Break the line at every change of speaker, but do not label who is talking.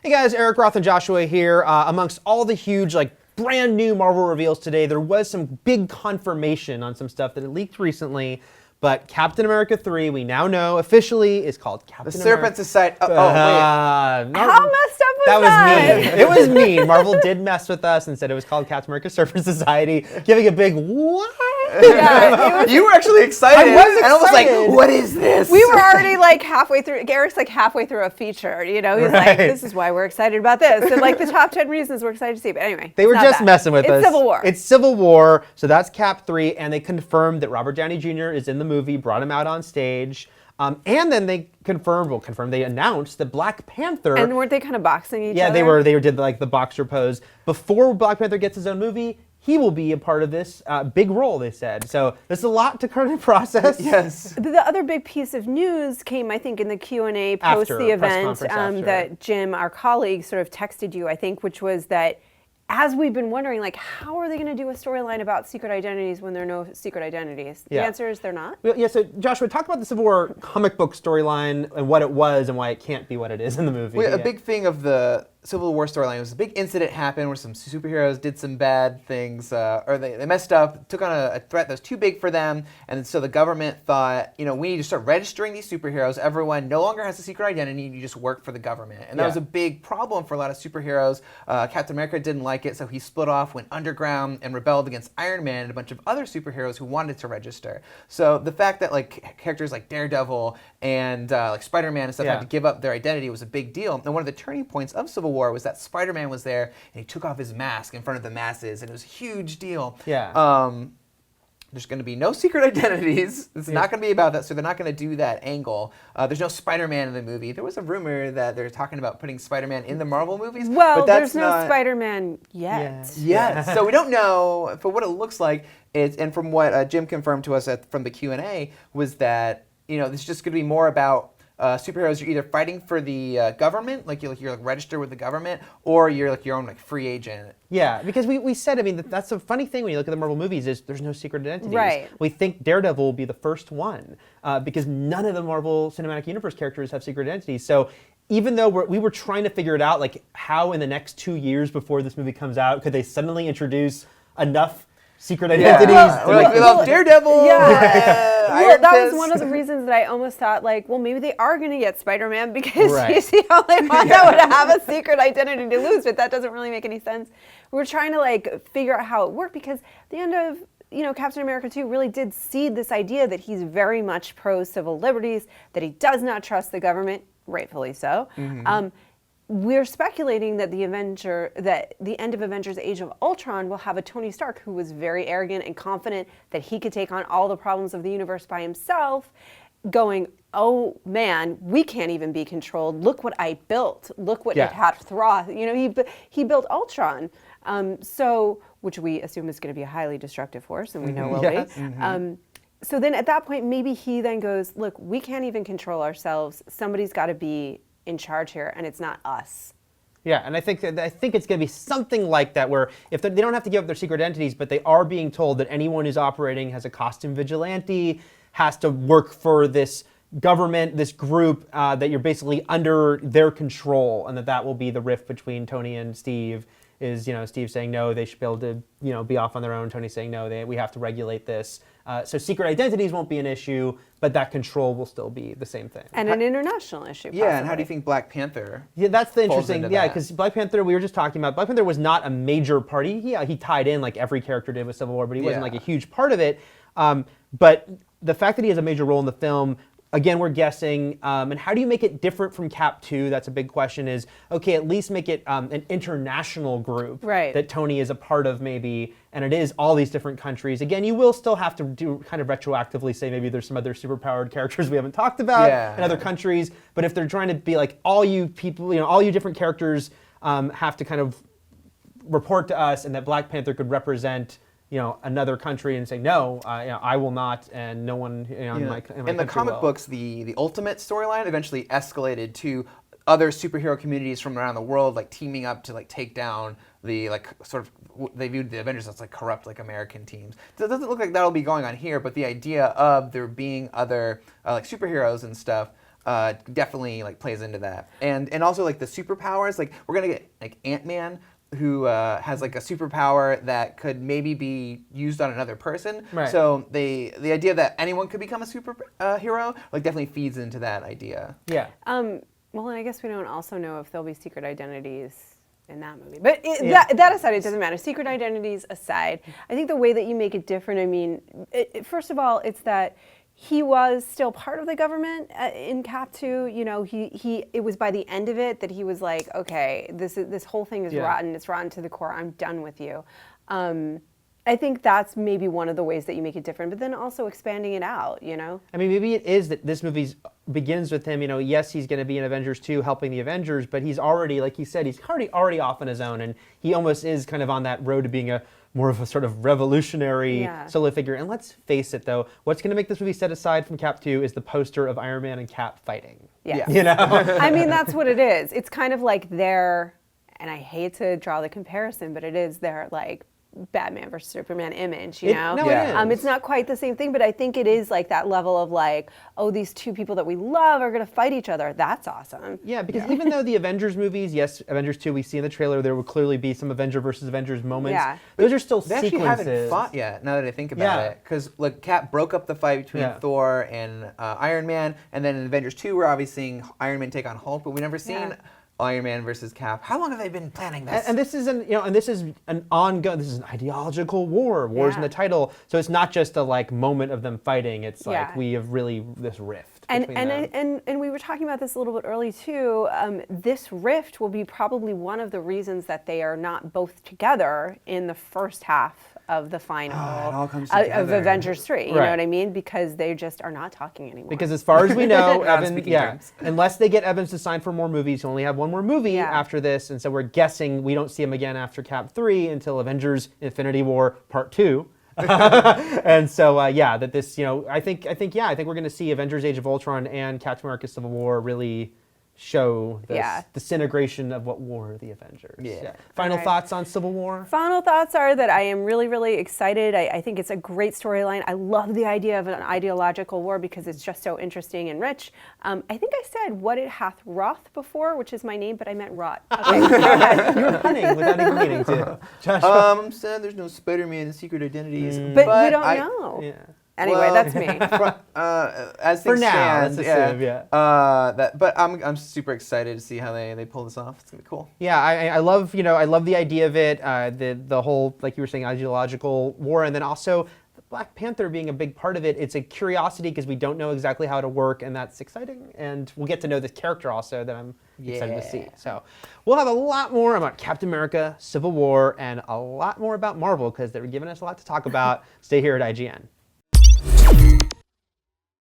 Hey guys, Eric, Roth, and Joshua here. Amongst all the huge, brand new Marvel reveals today, there was some big confirmation on some stuff that had leaked recently. But Captain America 3, we now know officially, is called Captain America.
The Serpent Society. Wait.
How messed up was that?
That was mean. It was mean. Marvel did mess with us and said it was called Captain America Serpent Society, giving a big what?
Yeah,
You were actually excited.
I was
And I was like,
excited.
what is this?
we were already halfway through. Garrett's halfway through a feature. He's like, this is why we're excited about this. And the top 10 reasons we're excited to see. But anyway,
They were just messing with us.
It's Civil War.
It's Civil War. So that's Cap 3, and they confirmed that Robert Downey Jr. is in the movie, brought him out on stage. And then they they announced that Black Panther.
And weren't they kind of boxing each other?
Yeah, they did the boxer pose. Before Black Panther gets his own movie, he will be a part of this big role, they said. So there's a lot to kind of process.
Yes.
The other big piece of news came, I think, in the Q&A post
After,
the
press
event
conference after.
that Jim, our colleague, sort of texted you, I think, which was that as we've been wondering, how are they going to do a storyline about secret identities when there are no secret identities? The answer is they're not.
Well, yeah, so Joshua, talk about the Civil War comic book storyline and what it was and why it can't be what it is in the movie.
A big thing of the Civil War storyline was a big incident happened where some superheroes did some bad things, or they messed up, took on a threat that was too big for them, and so the government thought, we need to start registering these superheroes. Everyone no longer has a secret identity, you just work for the government. And that was a big problem for a lot of superheroes. Captain America didn't like it, so he split off, went underground, and rebelled against Iron Man and a bunch of other superheroes who wanted to register. So the fact that characters like Daredevil and Spider-Man and stuff had to give up their identity was a big deal. And one of the turning points of Civil War was that Spider-Man was there and he took off his mask in front of the masses, and it was a huge deal.
Yeah.
There's going to be no secret identities. It's not going to be about that, so they're not going to do that angle. There's no Spider-Man in the movie. There was a rumor that they're talking about putting Spider-Man in the Marvel movies.
Well,
but that's
there's no Spider-Man yet.
Yes, so we don't know for what it looks like. And from what Jim confirmed to us from the Q&A was that this is just going to be more about superheroes. You're either fighting for the government, you're registered with the government, or you're your own free agent.
Yeah, because we said, that's the funny thing when you look at the Marvel movies is there's no secret identities.
Right.
We think Daredevil will be the first one because none of the Marvel Cinematic Universe characters have secret identities. So even though we were trying to figure it out, how in the next 2 years before this movie comes out, could they suddenly introduce enough secret identities?
We love Daredevil.
Yeah.
Iron
that
Fist.
was one of the reasons that I almost thought, maybe they are going to get Spider-Man because
Right.
he's the only one that would have a secret identity to lose, but that doesn't really make any sense. We were trying to figure out how it worked because the end of Captain America 2 really did seed this idea that he's very much pro-civil liberties, that he does not trust the government, rightfully so.
Mm-hmm.
We're speculating that the end of Avengers Age of Ultron will have a Tony Stark who was very arrogant and confident that he could take on all the problems of the universe by himself, going, oh man, we can't even be controlled. Look what I built. Look what it had Roth. He built Ultron. Which we assume is going to be a highly destructive force, and we know will be. Mm-hmm. So then at that point, maybe he then goes, look, we can't even control ourselves. Somebody's got to be in charge here, and it's not us.
Yeah, and I think it's going to be something like that, where if they don't have to give up their secret identities, but they are being told that anyone who's operating as a costume vigilante has to work for this government, this group, that you're basically under their control, and that will be the rift between Tony and Steve. Is Steve saying no, they should be able to be off on their own. Tony saying no, we have to regulate this. So secret identities won't be an issue, but that control will still be the same thing.
And an international issue. Possibly.
Yeah, and how do you think Black Panther?
Yeah, that's the interesting. Yeah, because Black Panther, we were just talking about. Black Panther was not a major party. He tied in like every character did with Civil War, but he wasn't like a huge part of it. But the fact that he has a major role in the film. Again, we're guessing, and how do you make it different from Cap 2? That's a big question is, okay, at least make it an international group that Tony is a part of maybe, and it is all these different countries. Again, you will still have to do kind of retroactively say maybe there's some other superpowered characters we haven't talked about in other countries, but if they're trying to be like all you people, all you different characters have to kind of report to us, and that Black Panther could represent another country and say, no, I will not, and no one in my
in the comic books, the Ultimate storyline eventually escalated to other superhero communities from around the world, teaming up to take down the they viewed the Avengers as corrupt American teams. So it doesn't look like that'll be going on here, but the idea of there being other superheroes and stuff definitely like plays into that. And also like the superpowers, like we're gonna get like Ant-Man, who has like a superpower that could maybe be used on another person.
Right.
So the idea that anyone could become a superhero like definitely feeds into that idea.
Yeah.
Well, and I guess we don't also know if there'll be secret identities in that movie. But that aside, it doesn't matter. Secret identities aside, I think the way that you make it different, I mean, first of all, it's that he was still part of the government in Cap 2. You know, it was by the end of it that he was like, okay, this whole thing is rotten. It's rotten to the core. I'm done with you. I think that's maybe one of the ways that you make it different, but then also expanding it out, you know?
I mean, maybe it is that this movie begins with him, you know, yes, he's going to be in Avengers 2 helping the Avengers, but he's already, like he said, he's already off on his own, and he almost is kind of on that road to being more of a sort of revolutionary solo figure. And let's face it, though, what's going to make this movie set aside from Cap 2 is the poster of Iron Man and Cap fighting.
Yeah.
You know?
I mean, that's what it is. It's kind of like their, and I hate to draw the comparison, but it is their, like, Batman versus Superman image, you know?
No, it is.
It's not quite the same thing, but I think it is like that level of like, oh, these two people that we love are going to fight each other. That's awesome.
Yeah, because even though the Avengers movies, yes, Avengers 2, we see in the trailer, there will clearly be some Avenger versus Avengers moments.
Yeah.
Those are still
They
sequences.
actually haven't fought yet, now that I think about it. Because like Cap broke up the fight between Thor and Iron Man, and then in Avengers 2, we're obviously seeing Iron Man take on Hulk, but we've never seen Iron Man versus Cap. How long have they been planning this?
And this is an ongoing. This is an ideological war. War's in the title, so it's not just a like moment of them fighting. It's like we have really this rift.
And
between
and we were talking about this a little bit early too. This rift will be probably one of the reasons that they are not both together in the first half of the final
it all comes
of
together.
Avengers 3. You know what I mean? Because they just are not talking anymore.
Because as far as we know,
Non-speaking terms.
unless they get Evans to sign for more movies, he'll only have one more movie after this, and so we're guessing we don't see him again after Cap 3 until Avengers: Infinity War Part 2. And so that this, you know, I think we're going to see Avengers: Age of Ultron and Captain America: Civil War really show this disintegration of what were the Avengers. Final thoughts on Civil War?
Final thoughts are that I am really, really excited. I think it's a great storyline. I love the idea of an ideological war because it's just so interesting and rich. I think I said what it hath Roth before, which is my name, but I meant Rot. Okay, go ahead.
You were punning without even meaning to.
Joshua? I'm sad there's no Spider-Man Secret Identities.
But we don't know.
Yeah.
Anyway, that's me.
As things
For now,
stand,
let's assume,
but I'm super excited to see how they pull this off. It's gonna be cool.
Yeah, I love the idea of it, the whole, like you were saying, ideological war, and then also the Black Panther being a big part of it. It's a curiosity because we don't know exactly how it'll work, and that's exciting. And we'll get to know this character also that I'm excited to see. So we'll have a lot more about Captain America, Civil War, and a lot more about Marvel because they're giving us a lot to talk about. Stay here at IGN.